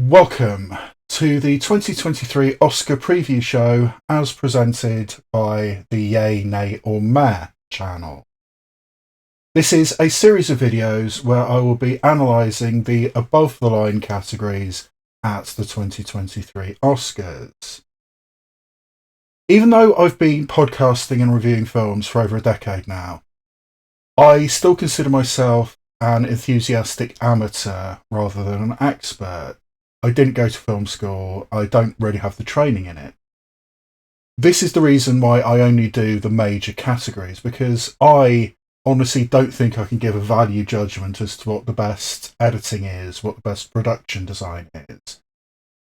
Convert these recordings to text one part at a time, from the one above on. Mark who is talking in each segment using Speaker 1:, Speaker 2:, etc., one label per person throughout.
Speaker 1: Welcome to the 2023 Oscar preview show as presented by the Yay, Nay or Meh channel. This is a series of videos where I will be analysing the above the line categories at the 2023 Oscars. Even though I've been podcasting and reviewing films for over a decade now, I still consider myself an enthusiastic amateur rather than an expert. I didn't go to film school, I don't really have the training in it. This is the reason why I only do the major categories, because I honestly don't think I can give a value judgment as to what the best editing is, what the best production design is.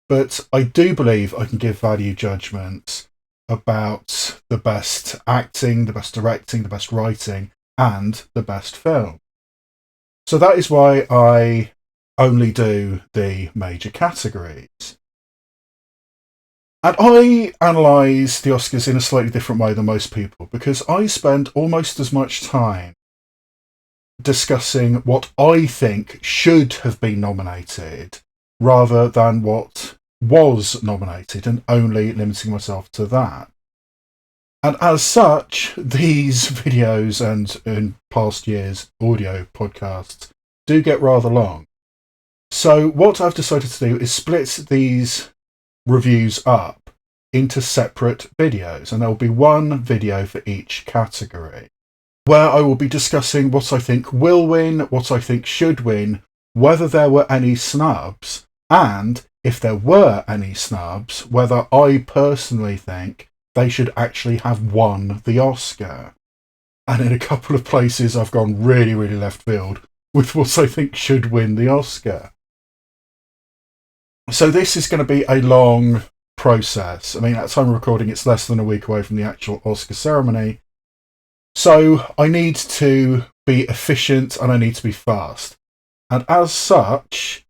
Speaker 1: But I do believe I can give value judgments about the best acting, the best directing, the best writing, and the best film. So that is why I only do the major categories. And I analyse the Oscars in a slightly different way than most people, because I spend almost as much time discussing what I think should have been nominated rather than what was nominated, and only limiting myself to that. And as such, these videos and in past years audio podcasts do get rather long. So what I've decided to do is split these reviews up into separate videos, and there will be one video for each category, where I will be discussing what I think will win, what I think should win, whether there were any snubs, and if there were any snubs, whether I personally think they should actually have won the Oscar. And in a couple of places I've gone really left field with what I think should win the Oscar. So this is going to be a long process. I mean, at the time of recording, it's less than a week away from the actual Oscar ceremony. So I need to be efficient and I need to be fast. And as such,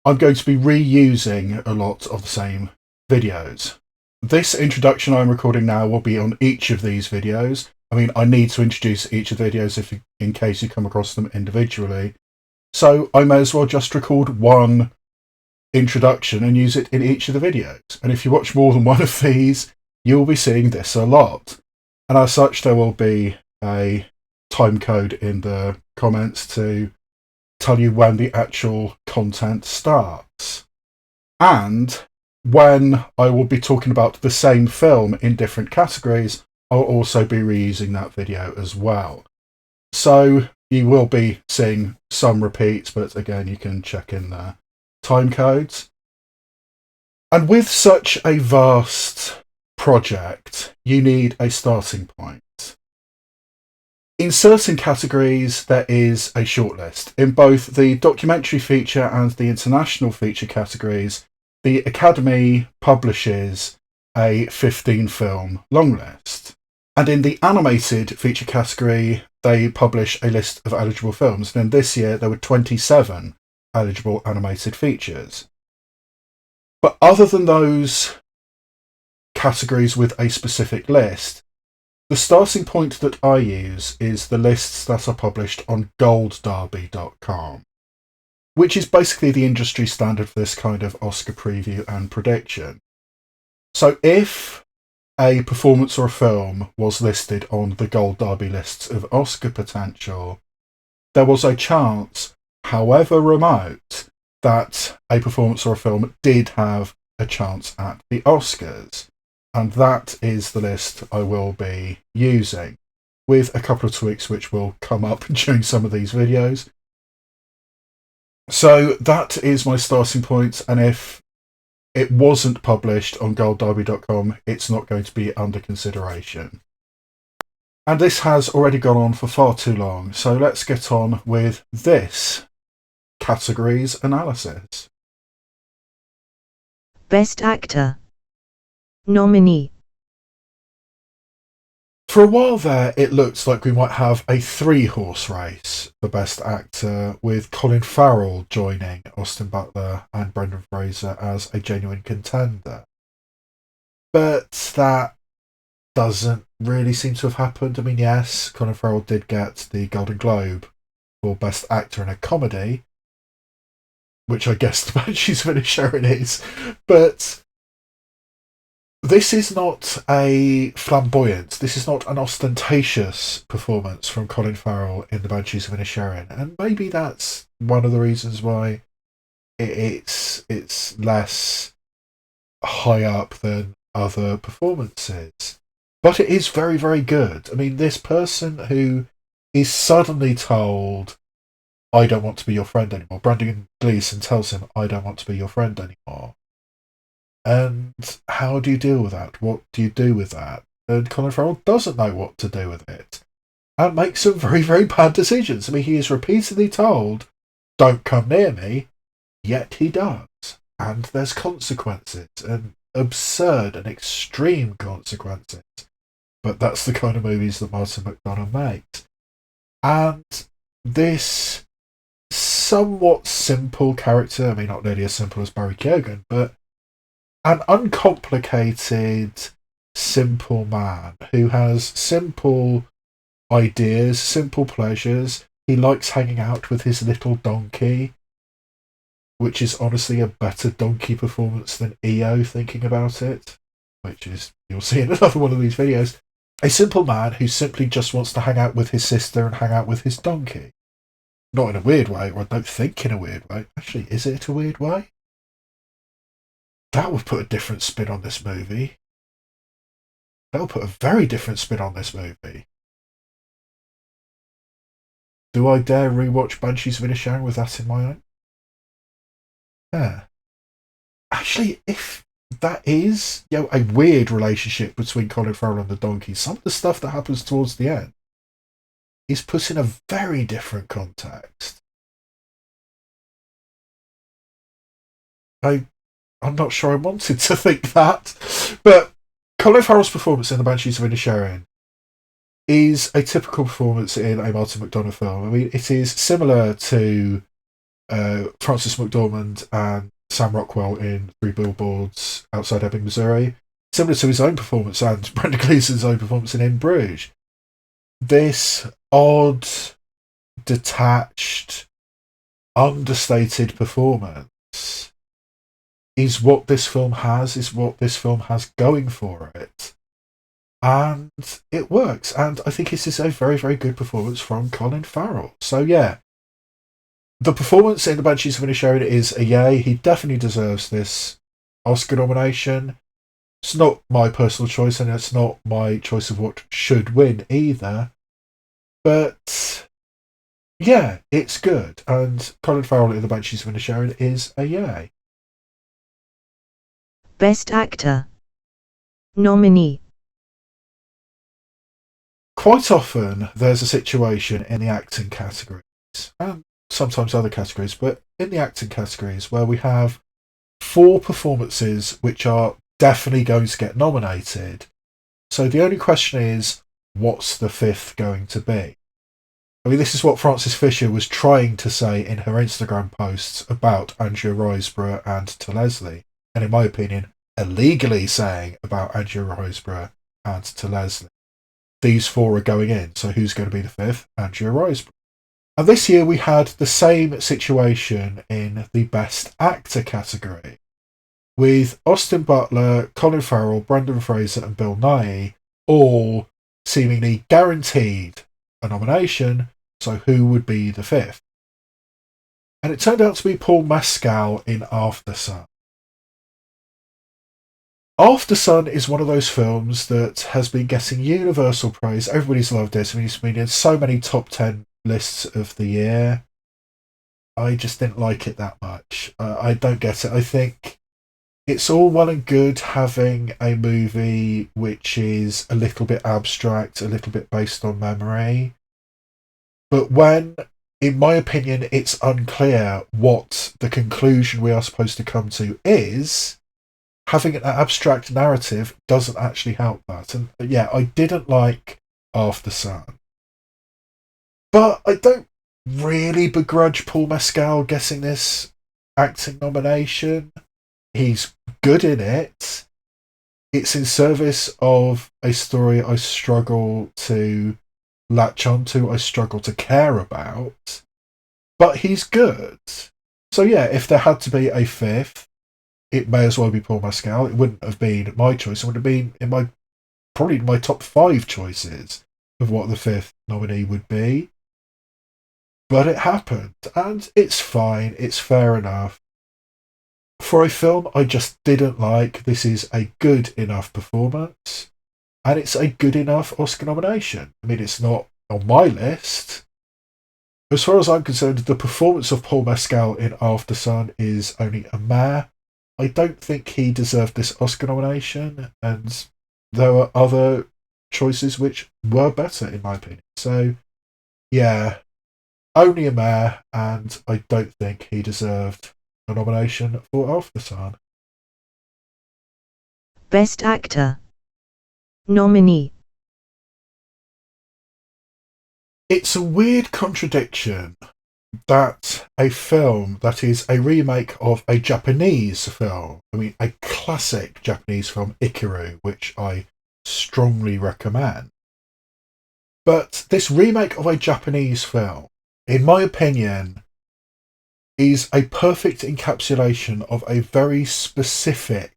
Speaker 1: I'm going to be reusing a lot of the same videos. This introduction I'm recording now will be on each of these videos. I mean, I need to introduce each of the videos in case you come across them individually. So I may as well just record one introduction and use it in each of the videos. And if you watch more than one of these, you'll be seeing this a lot. And as such, there will be a time code in the comments to tell you when the actual content starts. And when I will be talking about the same film in different categories, I'll also be reusing that video as well. So you will be seeing some repeats, but again, you can check in the time codes. And with such a vast project, you need a starting point. In certain categories, there is a shortlist. In both the documentary feature and the international feature categories, the Academy publishes a 15-film long list. And in the animated feature category, they publish a list of eligible films. And this year, there were 27 eligible animated features. But other than those categories with a specific list, the starting point that I use is the lists that are published on goldderby.com, which is basically the industry standard for this kind of Oscar preview and prediction. So if a performance or a film was listed on the Gold Derby lists of Oscar potential, there was a chance, however remote, that a performance or a film did have a chance at the Oscars. And that is the list I will be using, with a couple of tweaks which will come up during some of these videos. So that is my starting point, and if it wasn't published on goldderby.com, it's not going to be under consideration. And this has already gone on for far too long, so let's get on with this categories analysis.
Speaker 2: Best Actor. Nominee.
Speaker 1: For a while there, it looked like we might have a three-horse race for Best Actor, with Colin Farrell joining Austin Butler and Brendan Fraser as a genuine contender. But that doesn't really seem to have happened. I mean, yes, Colin Farrell did get the Golden Globe for Best Actor in a Comedy, which I guess the Banshees of Inisherin is. But this is not a flamboyant, this is not an ostentatious performance from Colin Farrell in the Banshees of Inisherin, and maybe that's one of the reasons why it's less high up than other performances. But it is very, very good. I mean, this person who is suddenly told, I don't want to be your friend anymore. Brandon Gleeson tells him, I don't want to be your friend anymore. And how do you deal with that? What do you do with that? And Colin Farrell doesn't know what to do with it. And makes some very, very bad decisions. I mean, he is repeatedly told, don't come near me, yet he does. And there's consequences, and absurd and extreme consequences. But that's the kind of movies that Martin McDonagh makes. And this somewhat simple character, I mean, not nearly as simple as Barry Keoghan, but an uncomplicated, simple man who has simple ideas, simple pleasures. He likes hanging out with his little donkey, which is honestly a better donkey performance than EO, thinking about it, which is, you'll see in another one of these videos. A simple man who simply just wants to hang out with his sister and hang out with his donkey. Not in a weird way, or I don't think in a weird way. Actually, is it a weird way? That would put a different spin on this movie. That would put a very different spin on this movie. Do I dare rewatch Banshees of Inisherin with that in mind? Yeah. Actually, if that is, a weird relationship between Colin Farrell and the donkey, some of the stuff that happens towards the end is put in a very different context. I'm not sure I wanted to think that, but Colin Farrell's performance in The Banshees of Inisherin is a typical performance in a Martin McDonagh film. I mean, it is similar to Frances McDormand and Sam Rockwell in Three Billboards Outside Ebbing, Missouri. Similar to his own performance and Brendan Gleeson's own performance in Bruges. This odd, detached, understated performance is what this film has going for it. And it works. And I think this is a very, very good performance from Colin Farrell. So yeah, the performance in The Banshees of Inisherin is a yay. He definitely deserves this Oscar nomination. It's not my personal choice, and it's not my choice of what should win either. But yeah, it's good. And Colin Farrell in The Banshees of Inisherin is a yay.
Speaker 2: Best Actor. Nominee.
Speaker 1: Quite often there's a situation in the acting categories, and sometimes other categories, but in the acting categories where we have 4 performances which are definitely going to get nominated. So the only question is, what's the 5th going to be? I mean, this is what Frances Fisher was trying to say in her Instagram posts about Andrea Riseborough and To Leslie, and in my opinion, illegally saying about Andrea Riseborough and To Leslie. These 4 are going in, so who's going to be the 5th? Andrea Riseborough. And this year we had the same situation in the Best Actor category, with Austin Butler, Colin Farrell, Brendan Fraser and Bill Nighy all seemingly guaranteed a nomination, so who would be the 5th? And it turned out to be Paul Mescal in Aftersun. Aftersun is one of those films that has been getting universal praise. Everybody's loved it. I mean, it's been in so many top 10 lists of the year. I just didn't like it that much. I don't get it. I think it's all well and good having a movie which is a little bit abstract, a little bit based on memory. But when, in my opinion, it's unclear what the conclusion we are supposed to come to is, having an abstract narrative doesn't actually help that. And yeah, I didn't like Aftersun. But I don't really begrudge Paul Mescal getting this acting nomination. He's good in it. It's in service of a story I struggle to latch onto, I struggle to care about. But he's good. So yeah, if there had to be a fifth, it may as well be Paul Mescal. It wouldn't have been my choice. It would have been probably my top 5 choices of what the fifth nominee would be. But it happened, and it's fine. It's fair enough. For a film I just didn't like, this is a good enough performance, and it's a good enough Oscar nomination. I mean, it's not on my list. As far as I'm concerned, the performance of Paul Mescal in Aftersun is only a meh. I don't think he deserved this Oscar nomination, and there were other choices which were better, in my opinion. So, yeah, only a meh, and I don't think he deserved a nomination for Aftersun.
Speaker 2: Best Actor. Nominee.
Speaker 1: It's a weird contradiction that a film that is a remake of a Japanese film, I mean, a classic Japanese film, Ikiru, which I strongly recommend. But this remake of a Japanese film, in my opinion, is a perfect encapsulation of a very specific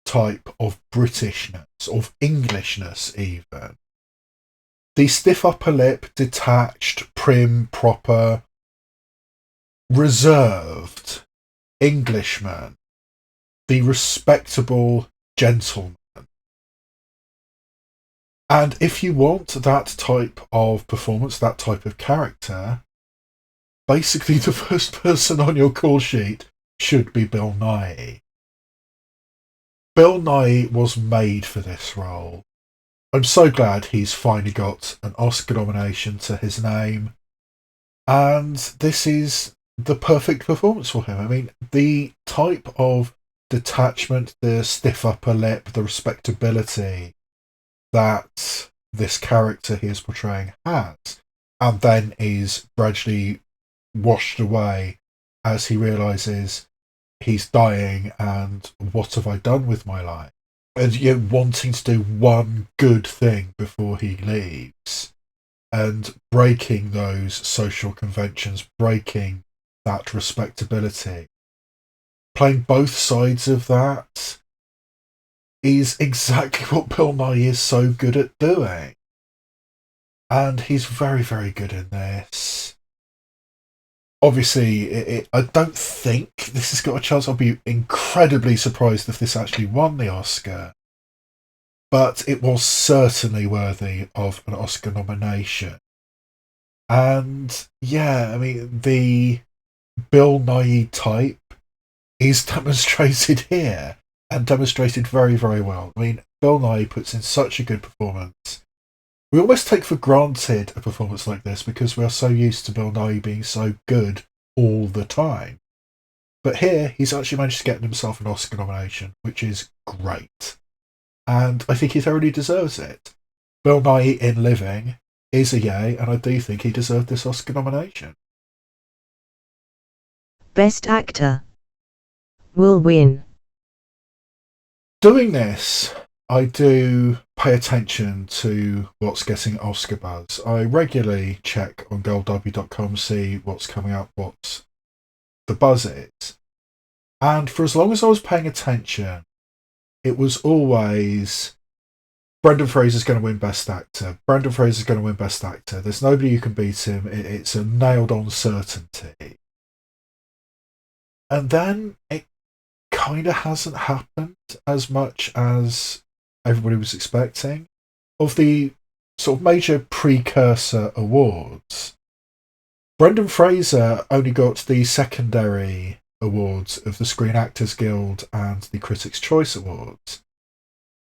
Speaker 1: type of Britishness, of Englishness even. The stiff upper lip, detached, prim, proper, reserved Englishman, the respectable gentleman. And if you want that type of performance, that type of character, basically the first person on your call sheet should be Bill Nighy. Bill Nighy was made for this role. I'm so glad he's finally got an Oscar nomination to his name. And this is the perfect performance for him. I mean, the type of detachment, the stiff upper lip, the respectability that this character he is portraying has, and then is gradually washed away as he realises he's dying and what have I done with my life? And wanting to do one good thing before he leaves, and breaking those social conventions, breaking that respectability. Playing both sides of that is exactly what Bill Nighy is so good at doing. And he's very, very good in this. Obviously, I don't think this has got a chance. I'll be incredibly surprised if this actually won the Oscar. But it was certainly worthy of an Oscar nomination. And yeah, I mean, the Bill Nighy type is demonstrated here, and demonstrated very, very well. I mean, Bill Nighy puts in such a good performance. We almost take for granted a performance like this because we are so used to Bill Nighy being so good all the time. But here, he's actually managed to get himself an Oscar nomination, which is great. And I think he thoroughly deserves it. Bill Nighy in Living is a yay, and I do think he deserved this Oscar nomination.
Speaker 2: Best Actor. Will win.
Speaker 1: Doing this, I do pay attention to what's getting Oscar buzz. I regularly check on goldw.com, see what's coming up, what the buzz is. And for as long as I was paying attention, it was always Brendan Fraser's going to win Best Actor. Brendan Fraser's going to win Best Actor. There's nobody who can beat him. It's a nailed-on certainty. And then it kind of hasn't happened as much as everybody was expecting. Of the sort of major precursor awards, Brendan Fraser only got the secondary awards of the Screen Actors Guild and the Critics' Choice Awards.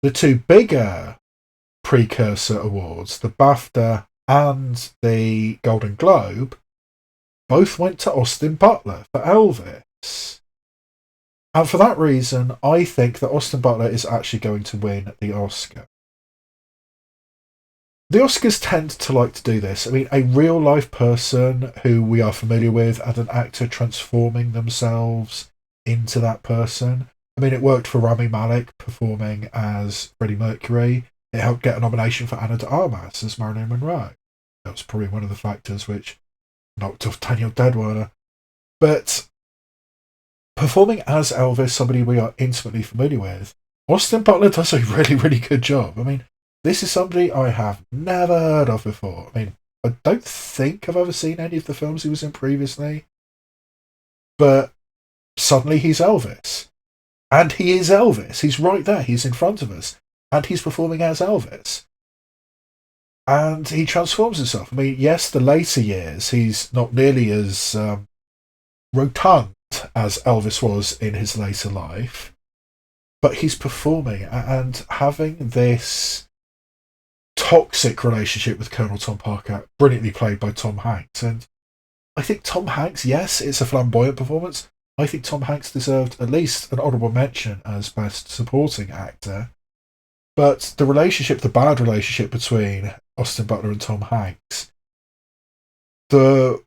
Speaker 1: The two bigger precursor awards, the BAFTA and the Golden Globe, both went to Austin Butler for Elvis. And for that reason, I think that Austin Butler is actually going to win the Oscar. The Oscars tend to like to do this. I mean, a real-life person who we are familiar with and an actor transforming themselves into that person. I mean, it worked for Rami Malek performing as Freddie Mercury. It helped get a nomination for Ana de Armas as Marilyn Monroe. That was probably one of the factors which knocked off Daniel Deadwater. But performing as Elvis, somebody we are intimately familiar with, Austin Butler does a really, really good job. I mean, this is somebody I have never heard of before. I mean, I don't think I've ever seen any of the films he was in previously, but suddenly he's Elvis. And he is Elvis. He's right there. He's in front of us. And he's performing as Elvis. And he transforms himself. I mean, yes, the later years, he's not nearly as rotund as Elvis was in his later life, but he's performing and having this toxic relationship with Colonel Tom Parker, brilliantly played by Tom Hanks. And I think Tom Hanks, yes, it's a flamboyant performance. I think Tom Hanks deserved at least an honourable mention as Best Supporting Actor. But the relationship, the bad relationship between Austin Butler and Tom Hanks, the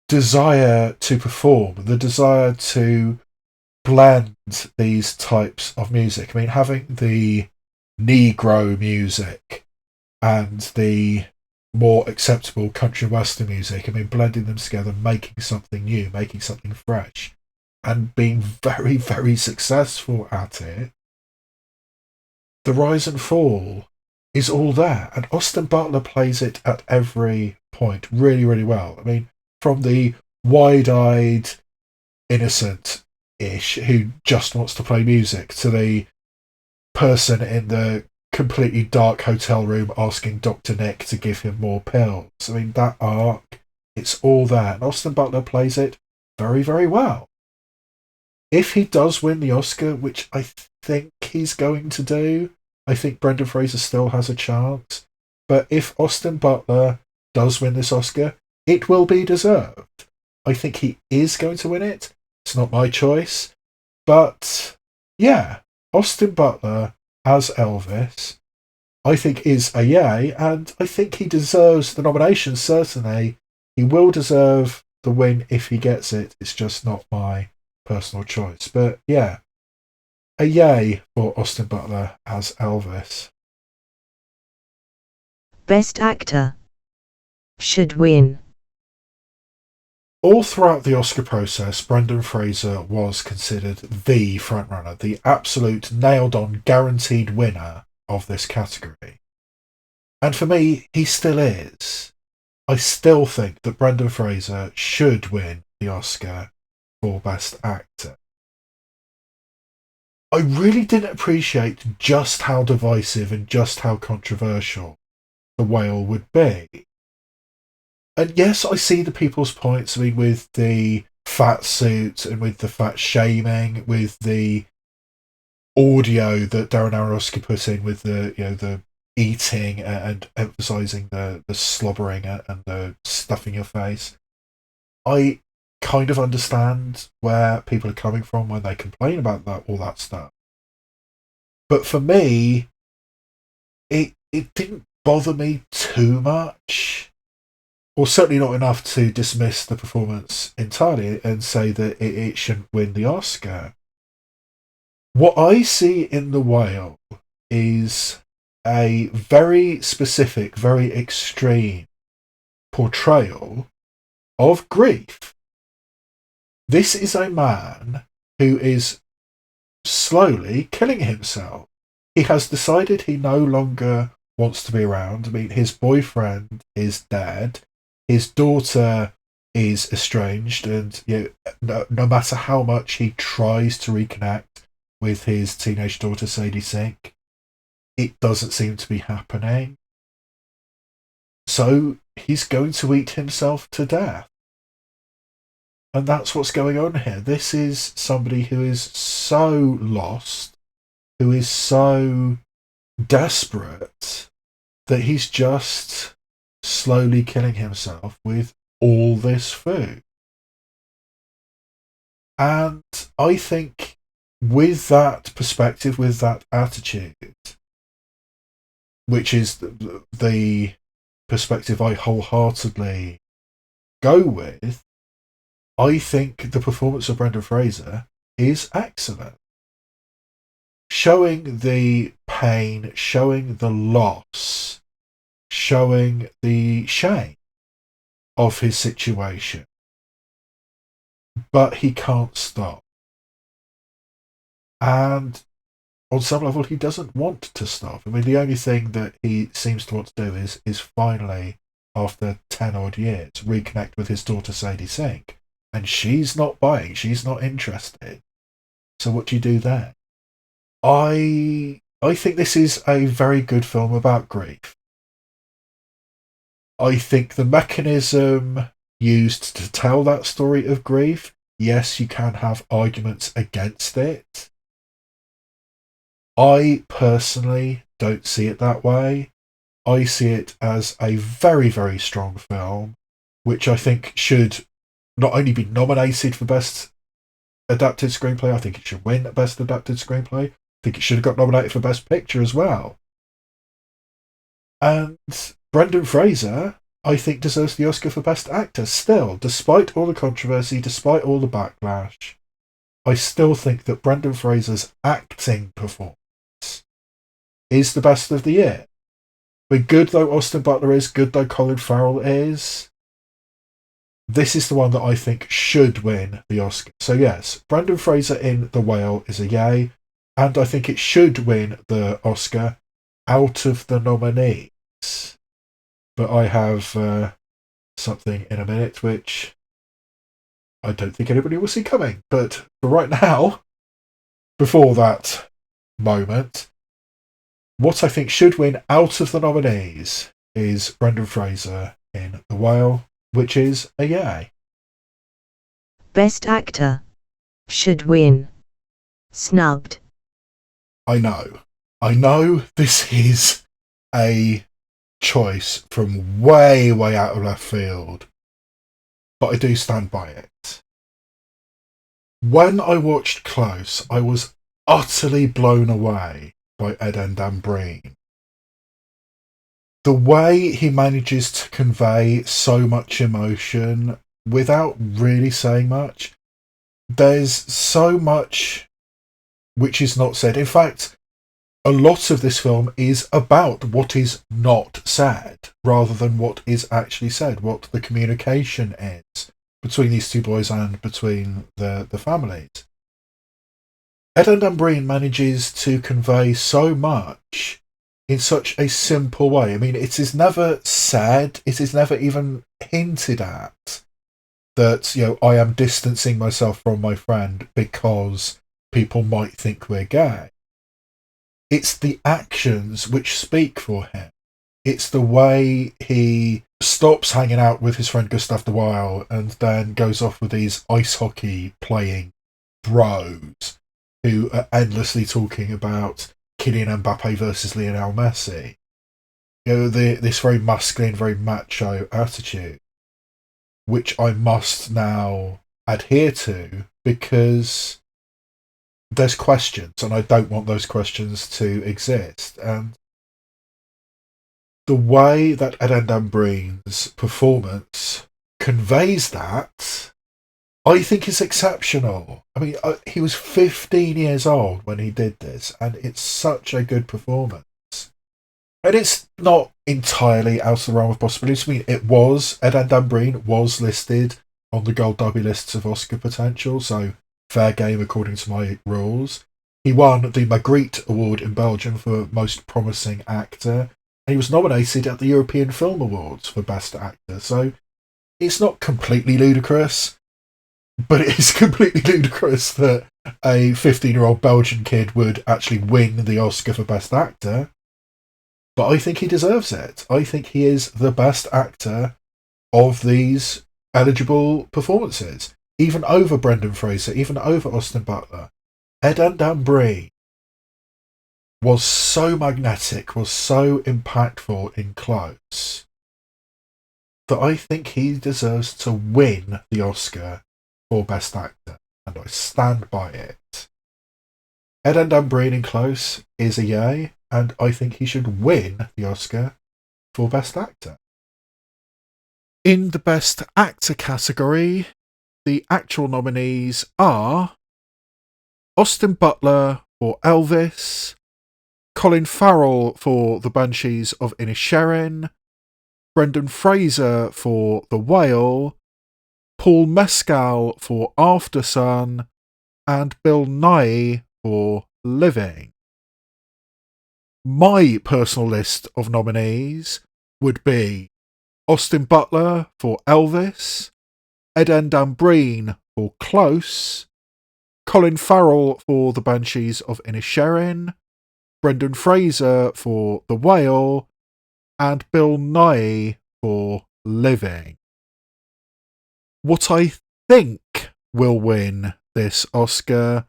Speaker 1: desire to perform, the desire to blend these types of music. I mean, having the Negro music and the more acceptable country western music, I mean, blending them together, making something new, making something fresh, and being very, very successful at it. The rise and fall is all there, and Austin Butler plays it at every point really, really well. I mean, from the wide-eyed, innocent-ish who just wants to play music to the person in the completely dark hotel room asking Dr. Nick to give him more pills. I mean, that arc, it's all there, and Austin Butler plays it very, very well. If he does win the Oscar, which I think he's going to do, I think Brendan Fraser still has a chance. But if Austin Butler does win this Oscar, it will be deserved. I think he is going to win it. It's not my choice. But yeah, Austin Butler as Elvis, I think is a yay, and I think he deserves the nomination, certainly. He will deserve the win if he gets it. It's just not my personal choice. But yeah, a yay for Austin Butler as Elvis.
Speaker 2: Best Actor should win.
Speaker 1: All throughout the Oscar process, Brendan Fraser was considered the frontrunner, the absolute nailed-on, guaranteed winner of this category. And for me, he still is. I still think that Brendan Fraser should win the Oscar for Best Actor. I really didn't appreciate just how divisive and just how controversial The Whale would be. And yes, I see the people's points. I mean, with the fat suit and with the fat shaming, with the audio that Darren Aronofsky put in, with the eating and emphasising the slobbering and the stuffing your face. I kind of understand where people are coming from when they complain about all that stuff. But for me, it didn't bother me too much. Or certainly not enough to dismiss the performance entirely and say that it shouldn't win the Oscar. What I see in The Whale is a very specific, very extreme portrayal of grief. This is a man who is slowly killing himself. He has decided he no longer wants to be around. I mean, his boyfriend is dead. His daughter is estranged, and no matter how much he tries to reconnect with his teenage daughter Sadie Sink, it doesn't seem to be happening. So he's going to eat himself to death. And that's what's going on here. This is somebody who is so lost, who is so desperate, that he's just slowly killing himself with all this food. And I think with that perspective, with that attitude, which is the perspective I wholeheartedly go with, I think the performance of Brendan Fraser is excellent. Showing the pain, showing the loss, showing the shame of his situation. But he can't stop. And on some level, he doesn't want to stop. I mean, the only thing that he seems to want to do is finally, after 10 odd years, reconnect with his daughter Sadie Sink. And she's not buying, she's not interested. So what do you do there? I think this is a very good film about grief. I think the mechanism used to tell that story of grief, yes, you can have arguments against it. I personally don't see it that way. I see it as a very, very strong film, which I think should not only be nominated for Best Adapted Screenplay, I think it should win Best Adapted Screenplay. I think it should have got nominated for Best Picture as well. And Brendan Fraser, I think, deserves the Oscar for Best Actor still, despite all the controversy, despite all the backlash. I still think that Brendan Fraser's acting performance is the best of the year. But good though Austin Butler is, good though Colin Farrell is, this is the one that I think should win the Oscar. So yes, Brendan Fraser in The Whale is a yay, and I think it should win the Oscar out of the nominees. But I have something in a minute which I don't think anybody will see coming. But for right now, before that moment, what I think should win out of the nominees is Brendan Fraser in The Whale, which is a yay.
Speaker 2: Best Actor. Should win. Snubbed.
Speaker 1: I know this is a choice from way, way out of left field, but I do stand by it. When I watched Close, I was utterly blown away by Eden Dambrine. The way he manages to convey so much emotion without really saying much. There's so much which is not said. In fact, a lot of this film is about what is not said, rather than what is actually said, what the communication is between these two boys and between the families. Eden Dambrine manages to convey so much in such a simple way. I mean, it is never said, it is never even hinted at that, I am distancing myself from my friend because people might think we're gay. It's the actions which speak for him. It's the way he stops hanging out with his friend Gustav de Weil and then goes off with these ice hockey playing bros who are endlessly talking about Kylian Mbappe versus Lionel Messi. This very masculine, very macho attitude, which I must now adhere to because there's questions, and I don't want those questions to exist. And the way that Eden Dambrine's performance conveys that, I think is exceptional. I mean, he was 15 years old when he did this, and it's such a good performance. And it's not entirely out of the realm of possibilities. I mean, Eden Dambrine was listed on the Gold Derby lists of Oscar potential, so fair game according to my rules. He won the Magritte Award in Belgium for Most Promising Actor, and he was nominated at the European Film Awards for Best Actor. So it's not completely ludicrous, but it is completely ludicrous that a 15-year-old Belgian kid would actually win the Oscar for Best Actor. But I think he deserves it. I think he is the best actor of these eligible performances. Even over Brendan Fraser, even over Austin Butler. Eden Dambrine was so magnetic, was so impactful in Close, that I think he deserves to win the Oscar for Best Actor, and I stand by it. Eden Dambrine in Close is a yay, and I think he should win the Oscar for Best Actor. In the Best Actor category, the actual nominees are Austin Butler for Elvis, Colin Farrell for The Banshees of Inisherin, Brendan Fraser for The Whale, Paul Mescal for Aftersun, and Bill Nighy for Living. My personal list of nominees would be Austin Butler for Elvis, Dambrine for Close, Colin Farrell for The Banshees of Inisherin, Brendan Fraser for The Whale, and Bill Nighy for Living. What I think will win this Oscar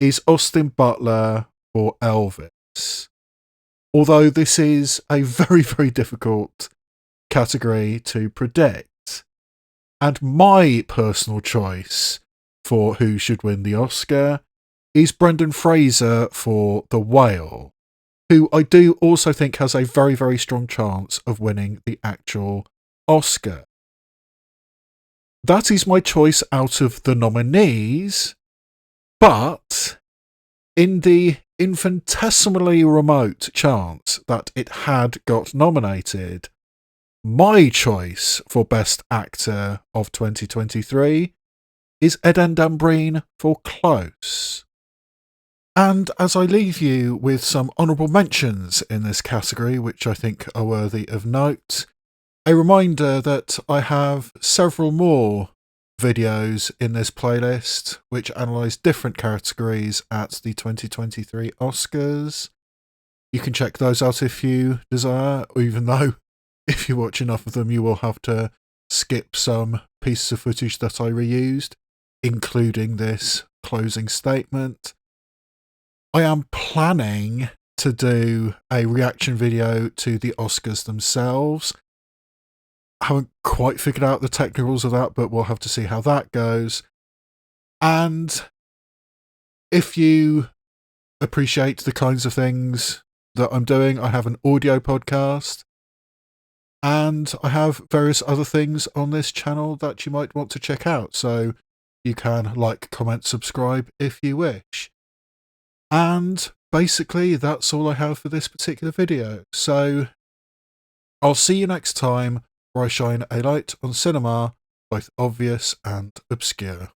Speaker 1: is Austin Butler for Elvis. Although this is a very, very difficult category to predict. And my personal choice for who should win the Oscar is Brendan Fraser for The Whale, who I do also think has a very, very strong chance of winning the actual Oscar. That is my choice out of the nominees, but in the infinitesimally remote chance that it had got nominated, my choice for Best Actor of 2023 is Dambrine for Close. And as I leave you with some honourable mentions in this category, which I think are worthy of note, a reminder that I have several more videos in this playlist which analyse different categories at the 2023 Oscars. You can check those out if you desire, even though if you watch enough of them you will have to skip some pieces of footage that I reused, including this closing statement. I am planning to do a reaction video to the Oscars themselves. I haven't quite figured out the technicals of that, but we'll have to see how that goes. And if you appreciate the kinds of things that I'm doing, I have an audio podcast, and I have various other things on this channel that you might want to check out. So you can like, comment, subscribe if you wish. And basically, that's all I have for this particular video. So I'll see you next time, where I shine a light on cinema, both obvious and obscure.